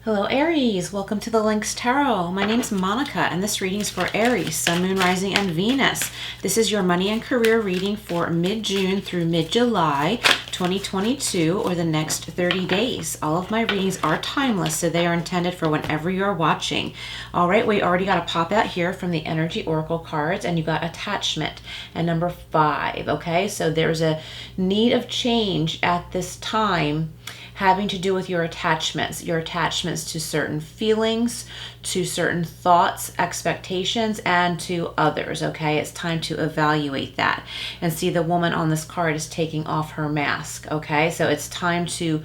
Hello Aries, welcome to the Lynx Tarot. My name is Monica and this reading is for Aries, Sun, Moon, Rising, and Venus. This is your money and career reading for mid-June through mid-July 2022 or the next 30 days. All of my readings are timeless, so they are intended for whenever you're watching. All right, we already got a pop out here from the Energy Oracle cards and you got attachment and number 5, okay? So there's a need of change at this time having to do with your attachments to certain feelings, to certain thoughts, expectations, and to others, okay? It's time to evaluate that. And see, the woman on this card is taking off her mask, okay? So it's time to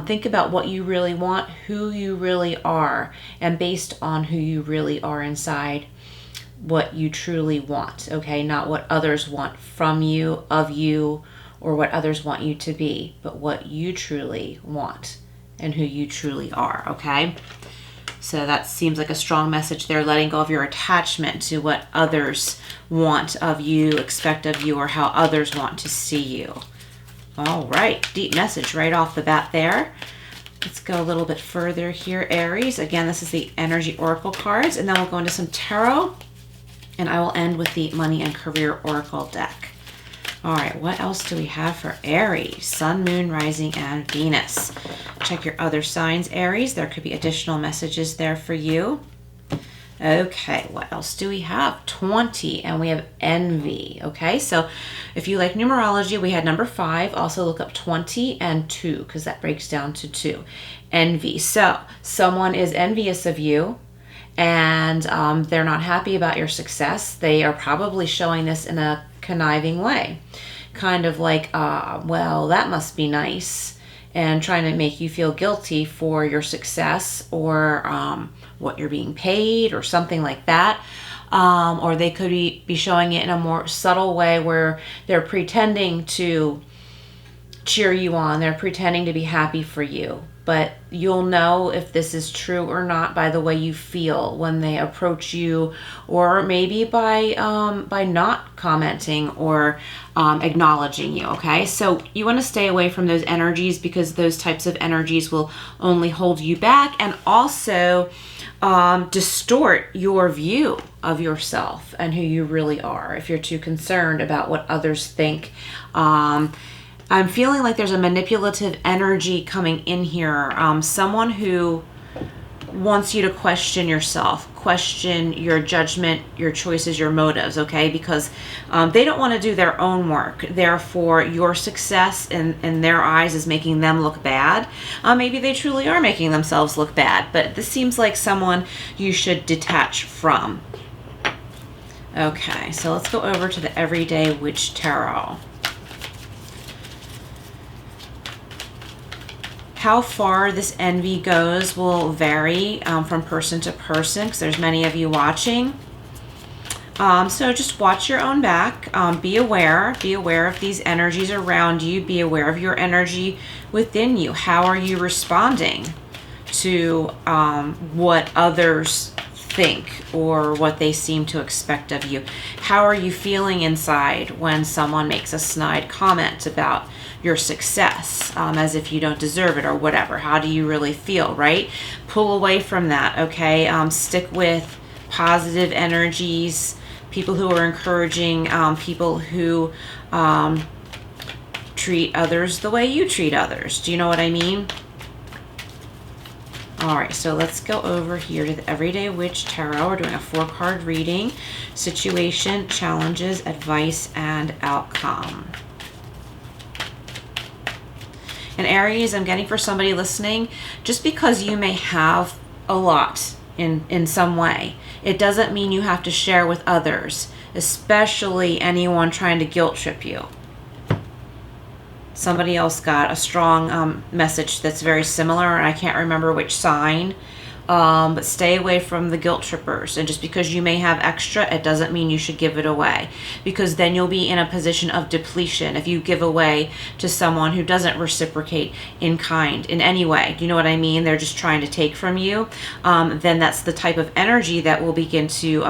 think about what you really want, who you really are, and based on who you really are inside, what you truly want, okay? Not what others want from you, of you, or what others want you to be, but what you truly want and who you truly are, okay? So that seems like a strong message there, letting go of your attachment to what others want of you, expect of you, or how others want to see you. All right, deep message right off the bat there. Let's go a little bit further here, Aries. Again, this is the Energy Oracle cards, and then we'll go into some tarot, and I will end with the Money and Career Oracle deck. All right, what else do we have for Aries? Sun, Moon, Rising, and Venus. Check your other signs, Aries. There could be additional messages there for you. Okay, what else do we have? 20, and we have envy. Okay, so if you like numerology, we had number 5. Also look up 20 and 2 because that breaks down to 2. Envy. So someone is envious of you and they're not happy about your success. They are probably showing this in a conniving way, kind of like, well, that must be nice, and trying to make you feel guilty for your success or what you're being paid or something like that. Or they could be showing it in a more subtle way where they're pretending to cheer you on, they're pretending to be happy for you. But you'll know if this is true or not by the way you feel when they approach you, or maybe by not commenting or acknowledging you, okay? So you want to stay away from those energies because those types of energies will only hold you back and also distort your view of yourself and who you really are if you're too concerned about what others think. I'm feeling like there's a manipulative energy coming in here. Someone who wants you to question yourself, question your judgment, your choices, your motives, okay? Because they don't want to do their own work. Therefore, your success in their eyes is making them look bad. Maybe they truly are making themselves look bad, but this seems like someone you should detach from. Okay, so let's go over to the Everyday Witch Tarot. How far this envy goes will vary from person to person because there's many of you watching. So just watch your own back. Be aware of these energies around you. Be aware of your energy within you. How are you responding to what others think or what they seem to expect of you? How are you feeling inside when someone makes a snide comment about your success, as if you don't deserve it or whatever? How do you really feel, right? Pull away from that, okay? Stick with positive energies, people who are encouraging, people who treat others the way you treat others. Do you know what I mean? All right, so let's go over here to the Everyday Witch Tarot. We're doing a 4-card reading: situation, challenges, advice, and outcome. And Aries, I'm getting for somebody listening, just because you may have a lot in some way, it doesn't mean you have to share with others, especially anyone trying to guilt trip you. Somebody else got a strong message that's very similar, and I can't remember which sign. But stay away from the guilt trippers. And just because you may have extra, it doesn't mean you should give it away, because then you'll be in a position of depletion if you give away to someone who doesn't reciprocate in kind in any way. Do you know what I mean? They're just trying to take from you. Then that's the type of energy that will begin to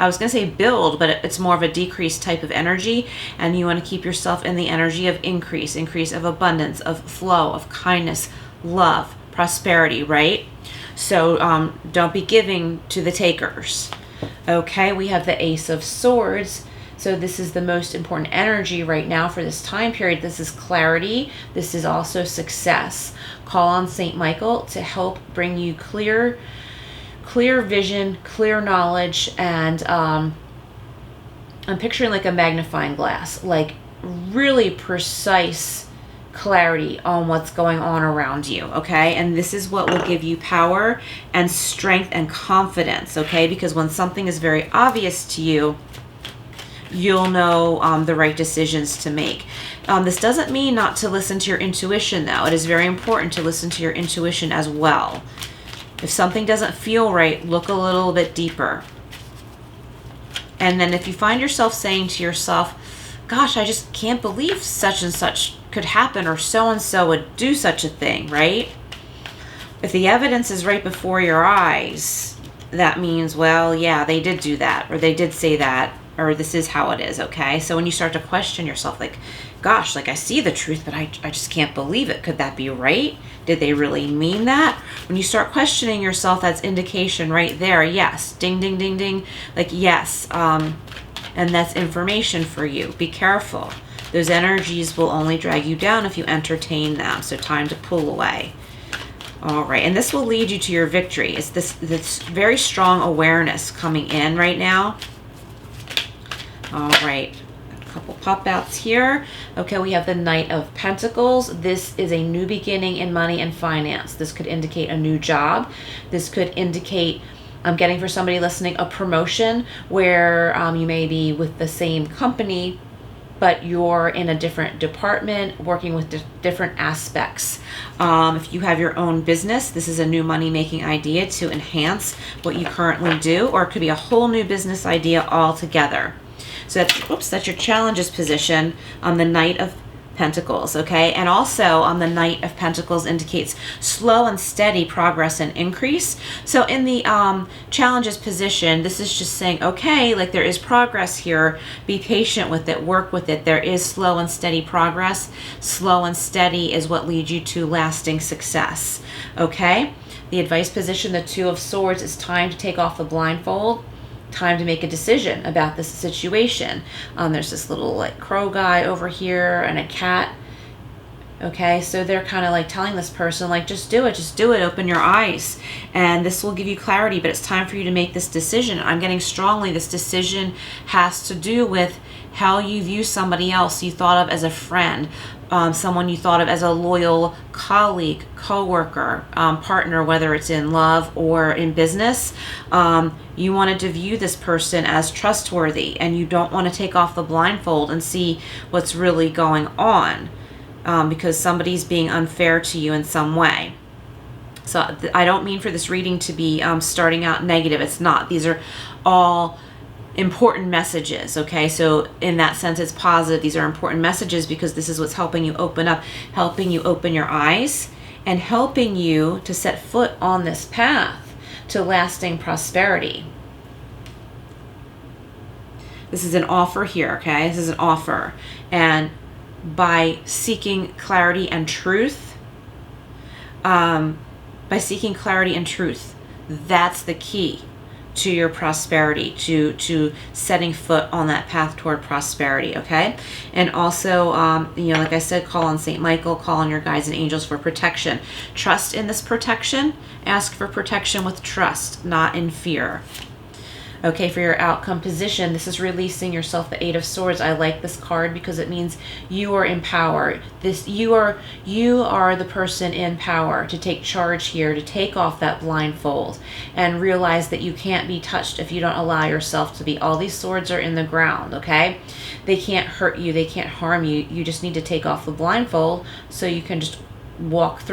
I was going to say build, but it's more of a decreased type of energy, and you want to keep yourself in the energy of increase of abundance, of flow, of kindness, love, prosperity, right? So don't be giving to the takers. Okay, we have the Ace of Swords. So this is the most important energy right now for this time period. This is clarity. This is also success. Call on Saint Michael to help bring you clear vision, clear knowledge, and I'm picturing like a magnifying glass, like really precise clarity on what's going on around you, okay? And this is what will give you power and strength and confidence, okay? Because when something is very obvious to you, you'll know the right decisions to make. This doesn't mean not to listen to your intuition, though. It is very important to listen to your intuition as well. If something doesn't feel right, look a little bit deeper. And then if you find yourself saying to yourself, gosh, I just can't believe such and such could happen, or so-and-so would do such a thing, right? If the evidence is right before your eyes, that means, well, yeah, they did do that, or they did say that, or this is how it is, okay? So when you start to question yourself, like, gosh, like I see the truth, but I just can't believe it. Could that be right? Did they really mean that? When you start questioning yourself, that's indication right there. Yes, ding, ding, ding, ding. Like, yes, and that's information for you. Be careful. Those energies will only drag you down if you entertain them. So time to pull away. All right, and this will lead you to your victory. It's this very strong awareness coming in right now. All right, a couple pop outs here. Okay, we have the Knight of Pentacles. This is a new beginning in money and finance. This could indicate a new job. This could indicate, I'm getting for somebody listening, a promotion where you may be with the same company, but you're in a different department working with different aspects. If you have your own business, this is a new money-making idea to enhance what you currently do, or it could be a whole new business idea altogether. So that's your challenges position on the Knight of Pentacles, okay? And also on the Knight of Pentacles indicates slow and steady progress and increase. So in the challenges position, this is just saying, okay, like there is progress here. Be patient with it, work with it. There is slow and steady progress. Slow and steady is what leads you to lasting success, okay? The advice position, the Two of Swords, is time to take off the blindfold. Time to make a decision about this situation. There's this little like crow guy over here and a cat. Okay, so they're kind of like telling this person, like, just do it, open your eyes, and this will give you clarity, but it's time for you to make this decision. I'm getting strongly this decision has to do with how you view somebody else you thought of as a friend, someone you thought of as a loyal colleague, co-worker, partner, whether it's in love or in business. You wanted to view this person as trustworthy, and you don't want to take off the blindfold and see what's really going on, because somebody's being unfair to you in some way. So I don't mean for this reading to be starting out negative. It's not. These are all important messages, okay? So in that sense, it's positive. These are important messages because this is what's helping you open up, helping you open your eyes, and helping you to set foot on this path to lasting prosperity. This is an offer here, okay? This is an offer. And by seeking clarity and truth, that's the key to your prosperity, to setting foot on that path toward prosperity, okay? And also, like I said, call on Saint Michael, call on your guides and angels for protection. Trust in this protection. Ask for protection with trust, not in fear. Okay, for your outcome position, this is releasing yourself, the Eight of Swords. I like this card because it means you are in power. You are the person in power to take charge here, to take off that blindfold and realize that you can't be touched if you don't allow yourself to be. All these swords are in the ground, okay? They can't hurt you, they can't harm you. You just need to take off the blindfold so you can just walk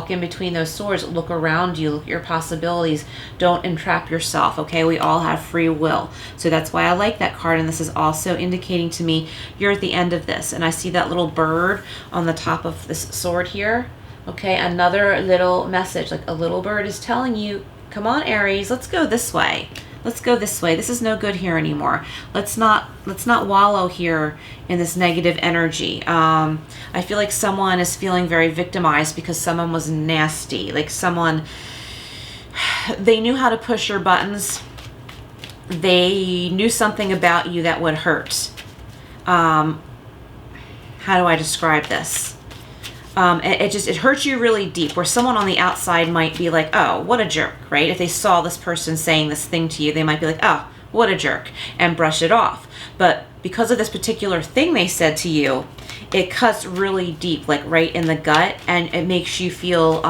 in between those swords, look around you, look at your possibilities. Don't entrap yourself, okay? We all have free will. So that's why I like that card, and this is also indicating to me you're at the end of this. And I see that little bird on the top of this sword here, okay? Another little message, like a little bird is telling you, come on, Aries, let's go this way. Let's go this way. This is no good here anymore. Let's not wallow here in this negative energy. I feel like someone is feeling very victimized because someone was nasty. Like someone they knew how to push your buttons. They knew something about you that would hurt. How do I describe this? It hurts you really deep, where someone on the outside might be like, oh, what a jerk, right? If they saw this person saying this thing to you, they might be like, oh, what a jerk, and brush it off. But because of this particular thing they said to you, it cuts really deep, like right in the gut, and it makes you feel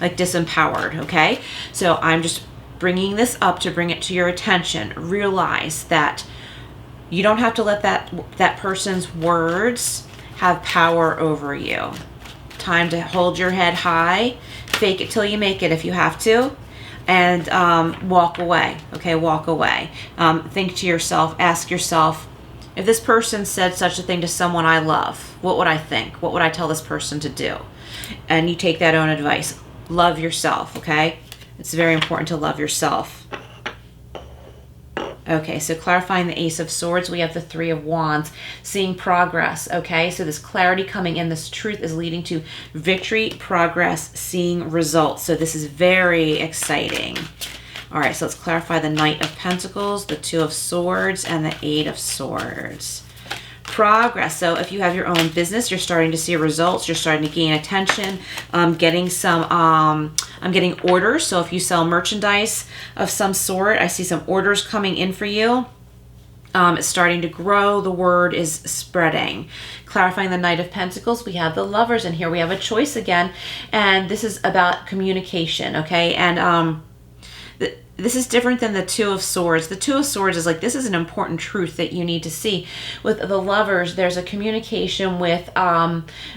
like disempowered, okay? So I'm just bringing this up to bring it to your attention. Realize that you don't have to let that person's words have power over you. Time to hold your head high, fake it till you make it if you have to, and walk away, okay? Walk away. Think to yourself, ask yourself, if this person said such a thing to someone I love, what would I think? What would I tell this person to do? And you take that own advice. Love yourself, okay? It's very important to love yourself. Okay, so clarifying the Ace of Swords, we have the Three of Wands, seeing progress, okay? So this clarity coming in, this truth is leading to victory, progress, seeing results. So this is very exciting. All right, so let's clarify the Knight of Pentacles, the Two of Swords, and the Eight of Swords. Progress. So if you have your own business, you're starting to see results. You're starting to gain attention. I'm getting orders. So if you sell merchandise of some sort, I see some orders coming in for you. It's starting to grow. The word is spreading. Clarifying the Knight of Pentacles, we have the Lovers, and here we have a choice again. And this is about communication, okay? And this is different than the Two of Swords. The Two of Swords is like, this is an important truth that you need to see. With the Lovers, there's a communication with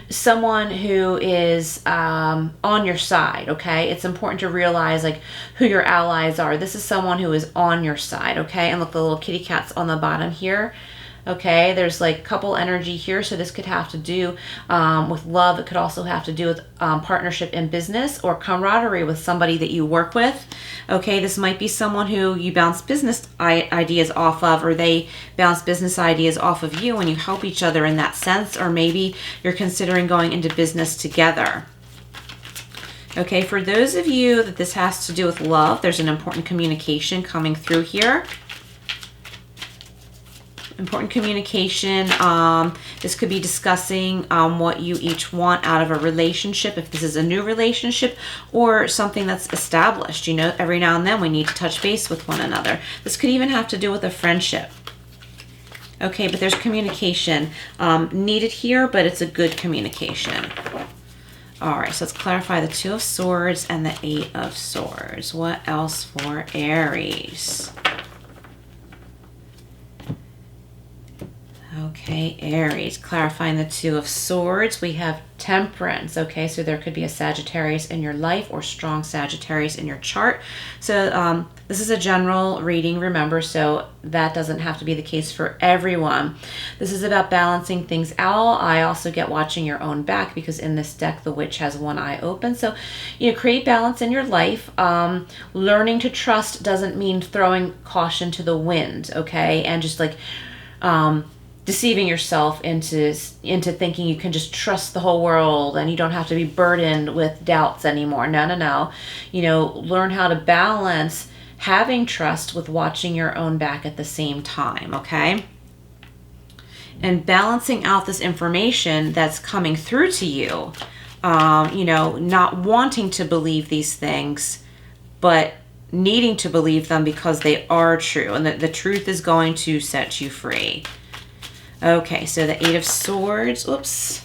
someone who is on your side, okay? It's important to realize like who your allies are. This is someone who is on your side, okay? And look, the little kitty cat's on the bottom here. Okay, there's like couple energy here, so this could have to do with love. It could also have to do with partnership in business or camaraderie with somebody that you work with. Okay, this might be someone who you bounce business ideas off of, or they bounce business ideas off of you, and you help each other in that sense, or maybe you're considering going into business together. Okay, for those of you that this has to do with love, there's an important communication coming through here. Important communication. This could be discussing what you each want out of a relationship, if this is a new relationship or something that's established. You know, every now and then we need to touch base with one another. This could even have to do with a friendship. Okay, but there's communication needed here, but it's a good communication. All right, so let's clarify the Two of Swords and the Eight of Swords. What else for Aries? Okay, Aries, clarifying the Two of Swords, we have Temperance. Okay, so there could be a Sagittarius in your life or strong Sagittarius in your chart. So this is a general reading, remember, so that doesn't have to be the case for everyone. This is about balancing things out. I also get watching your own back, because in this deck, the Witch has one eye open. So, you know, create balance in your life. Learning to trust doesn't mean throwing caution to the wind, okay, and just like deceiving yourself into thinking you can just trust the whole world and you don't have to be burdened with doubts anymore. No. You know, learn how to balance having trust with watching your own back at the same time, okay? And balancing out this information that's coming through to you, you know, not wanting to believe these things, but needing to believe them because they are true, and that the truth is going to set you free. Okay, so the Eight of Swords. Oops.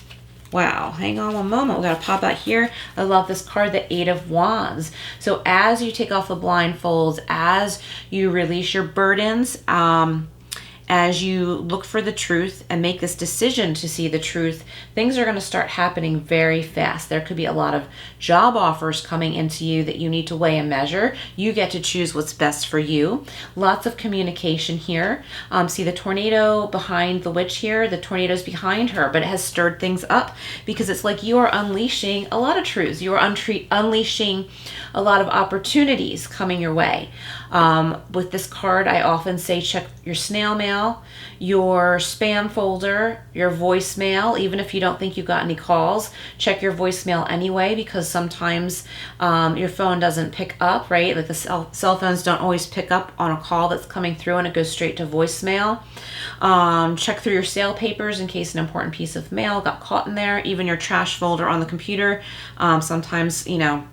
Wow. Hang on one moment. We got to pop out here. I love this card, the Eight of Wands. So as you take off the blindfolds, as you release your burdens, as you look for the truth and make this decision to see the truth, things are going to start happening very fast. There could be a lot of job offers coming into you that you need to weigh and measure. You get to choose what's best for you. Lots of communication here. See the tornado behind the Witch here? The tornado's behind her, but it has stirred things up because it's like you are unleashing a lot of truths. You are unleashing a lot of opportunities coming your way. With this card, I often say check your snail mail. voicemail, your spam folder, your voicemail. Even if you don't think you got any calls, check your voicemail anyway, because sometimes your phone doesn't pick up, right? Like the cell phones don't always pick up on a call that's coming through, and it goes straight to voicemail. Check through your sale papers in case an important piece of mail got caught in there. Even your trash folder on the computer. Sometimes, you know,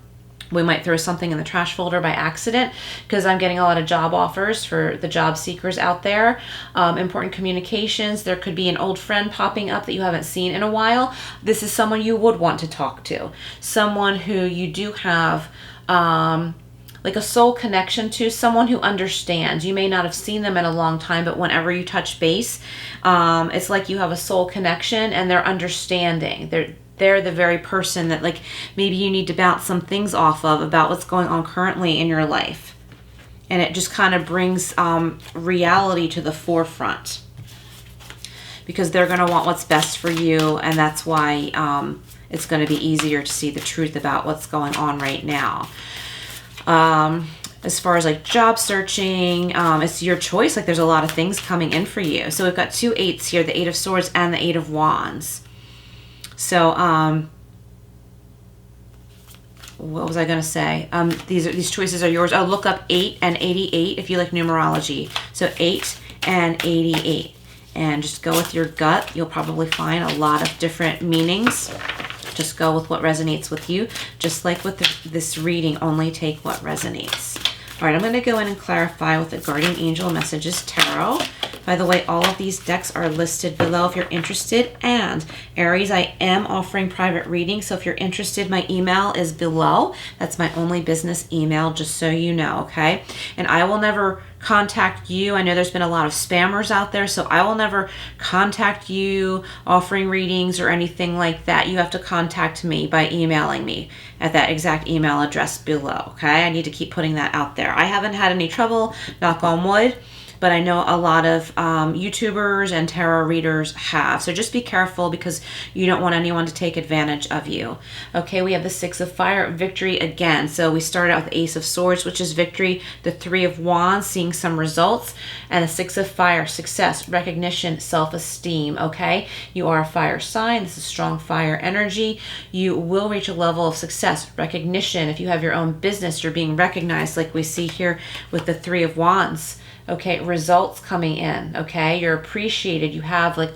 we might throw something in the trash folder by accident, because I'm getting a lot of job offers for the job seekers out there. Important communications. There could be an old friend popping up that you haven't seen in a while. This is someone you would want to talk to. Someone who you do have like a soul connection to, someone who understands. You may not have seen them in a long time, but whenever you touch base, it's like you have a soul connection and they're understanding. They're the very person that, like, maybe you need to bounce some things off of about what's going on currently in your life. And it just kind of brings reality to the forefront, because they're going to want what's best for you, and that's why it's going to be easier to see the truth about what's going on right now. As far as like job searching, it's your choice. Like, there's a lot of things coming in for you. So we've got 2 8s here, the 8 of Swords and the 8 of Wands. So, what was I going to say? These choices are yours. Oh, look up 8 and 88 if you like numerology. So 8 and 88. And just go with your gut. You'll probably find a lot of different meanings. Just go with what resonates with you. Just like with this reading, only take what resonates. All right, I'm going to go in and clarify with the Guardian Angel Messages Tarot. By the way, all of these decks are listed below if you're interested. And Aries, I am offering private readings. So if you're interested, my email is below. That's my only business email, just so you know, okay? And I will never contact you. I know there's been a lot of spammers out there, so I will never contact you offering readings or anything like that. You have to contact me by emailing me at that exact email address below, okay? I need to keep putting that out there. I haven't had any trouble, knock on wood, but I know a lot of YouTubers and tarot readers have. So just be careful, because you don't want anyone to take advantage of you. Okay, we have the 6 of Fire, victory again. So we started out with the Ace of Swords, which is victory, the 3 of Wands, seeing some results, and the 6 of Fire, success, recognition, self-esteem, okay? You are a fire sign. This is strong fire energy. You will reach a level of success, recognition. If you have your own business, you're being recognized, like we see here with the 3 of Wands. Okay, results coming in, okay? You're appreciated. You have like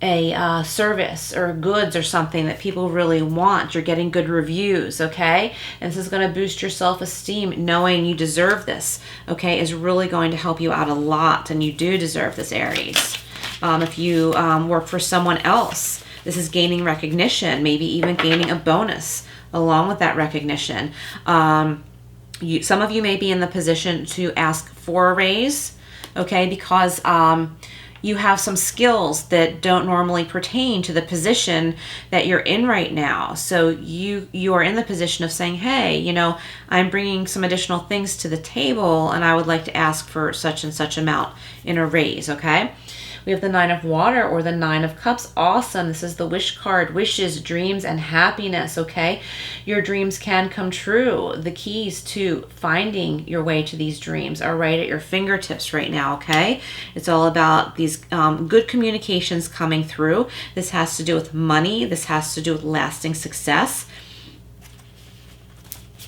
a service or goods or something that people really want. You're getting good reviews, okay? And this is going to boost your self-esteem. Knowing you deserve this, okay, is really going to help you out a lot. And you do deserve this, Aries. If you work for someone else, this is gaining recognition, maybe even gaining a bonus along with that recognition. Some of you may be in the position to ask for a raise, okay, because you have some skills that don't normally pertain to the position that you're in right now. So you are in the position of saying, hey, you know, I'm bringing some additional things to the table, and I would like to ask for such and such amount in a raise, okay? We have the 9 of Water, or the 9 of Cups. Awesome. This is the wish card. Wishes, dreams, and happiness, okay? Your dreams can come true. The keys to finding your way to these dreams are right at your fingertips right now, okay? It's all about these good communications coming through. This has to do with money. This has to do with lasting success.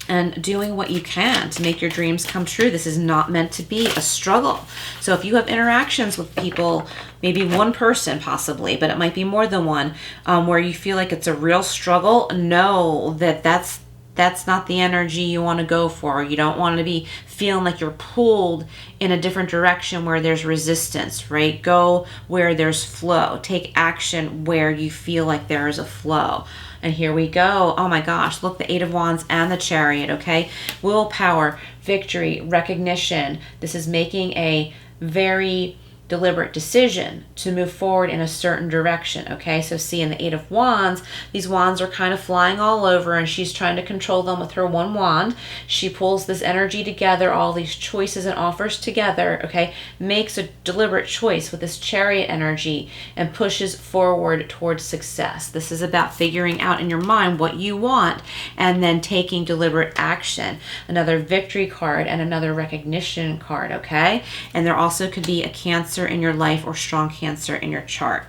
And doing what you can to make your dreams come true. This is not meant to be a struggle. So if you have interactions with people, maybe one person possibly, but it might be more than one, where you feel like it's a real struggle, know that that's not the energy you want to go for. You don't want to be feeling like you're pulled in a different direction where there's resistance, right? Go where there's flow. Take action where you feel like there is a flow. And here we go. Oh my gosh, look, the 8 of Wands and the Chariot, okay? Willpower, victory, recognition. This is making a very deliberate decision to move forward in a certain direction. Okay, so see, in the Eight of Wands, these wands are kind of flying all over, and she's trying to control them with her one wand. She pulls this energy together, all these choices and offers together, okay, makes a deliberate choice with this Chariot energy and pushes forward towards success. This is about figuring out in your mind what you want and then taking deliberate action. Another Victory card and another Recognition card, okay? And there also could be a Cancer in your life or strong Cancer in your chart.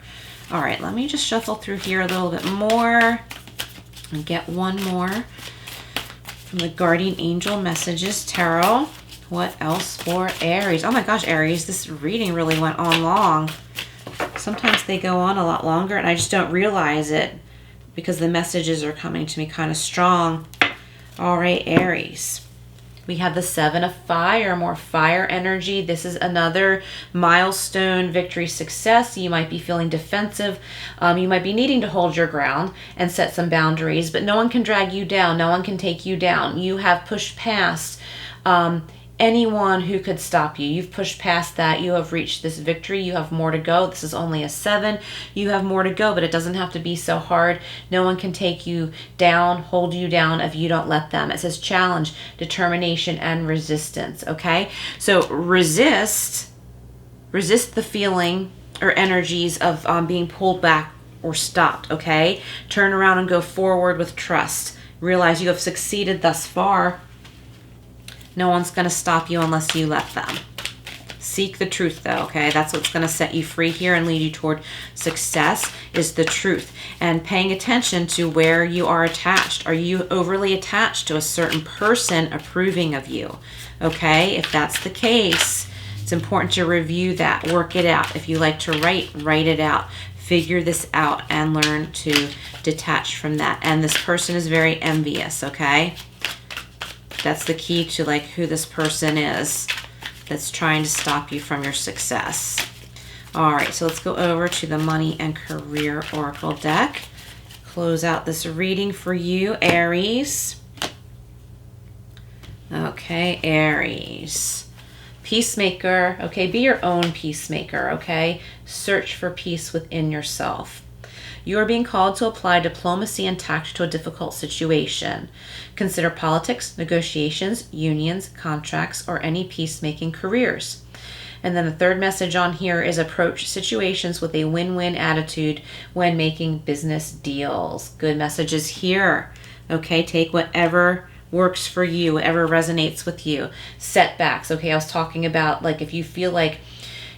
All right, let me just shuffle through here a little bit more and get one more from the Guardian Angel Messages Tarot. What else for Aries? Oh my gosh, Aries, this reading really went on long. Sometimes they go on a lot longer and I just don't realize it because the messages are coming to me kind of strong. All right, Aries. We have the Seven of Fire, more fire energy. This is another milestone, victory, success. You might be feeling defensive. You might be needing to hold your ground and set some boundaries, but no one can drag you down. No one can take you down. You have pushed past anyone who could stop you. You've pushed past that. You have reached this victory. You have more to go. This is only a 7. You have more to go, but it doesn't have to be so hard. No one can take you down, hold you down if you don't let them. It says challenge, determination, and resistance, okay? So resist the feeling or energies of being pulled back or stopped, okay? Turn around and go forward with trust. Realize you have succeeded thus far. No one's going to stop you unless you let them. Seek the truth, though, okay? That's what's going to set you free here and lead you toward success is the truth. And paying attention to where you are attached. Are you overly attached to a certain person approving of you? Okay, if that's the case, it's important to review that, work it out. If you like to write it out. Figure this out and learn to detach from that. And this person is very envious, okay? That's the key to like who this person is that's trying to stop you from your success. All right, so let's go over to the Money and Career Oracle deck. Close out this reading for you, Aries. Okay, Aries. Peacemaker, okay, be your own peacemaker, okay? Search for peace within yourself. You are being called to apply diplomacy and tact to a difficult situation. Consider politics, negotiations, unions, contracts, or any peacemaking careers. And then the third message on here is approach situations with a win-win attitude when making business deals. Good messages here. Okay, take whatever works for you, whatever resonates with you. Setbacks. Okay, I was talking about like if you feel like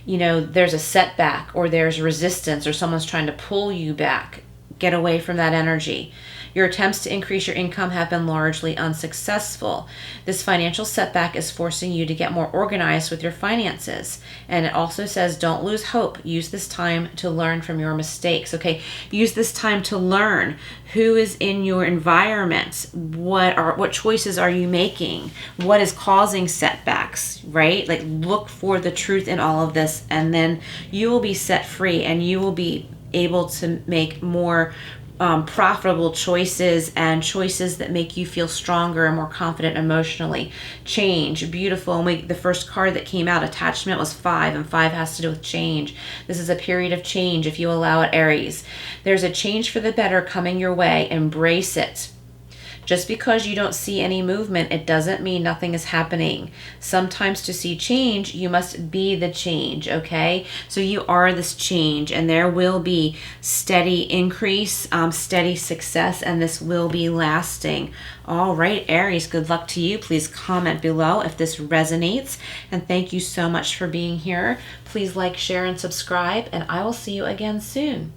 you know, there's a setback or there's resistance or someone's trying to pull you back, get away from that energy. Your attempts to increase your income have been largely unsuccessful. This financial setback is forcing you to get more organized with your finances. And it also says don't lose hope. Use this time to learn from your mistakes. Okay, use this time to learn who is in your environment. What choices are you making? What is causing setbacks, right? Like look for the truth in all of this, and then you will be set free and you will be able to make more profitable choices and choices that make you feel stronger and more confident emotionally. Change, beautiful. And the first card that came out, attachment, was 5, and 5 has to do with change. This is a period of change if you allow it, Aries. There's a change for the better coming your way. Embrace it. Just because you don't see any movement, it doesn't mean nothing is happening. Sometimes to see change, you must be the change, okay? So you are this change, and there will be steady increase, steady success, and this will be lasting. All right, Aries, good luck to you. Please comment below if this resonates, and thank you so much for being here. Please like, share, and subscribe, and I will see you again soon.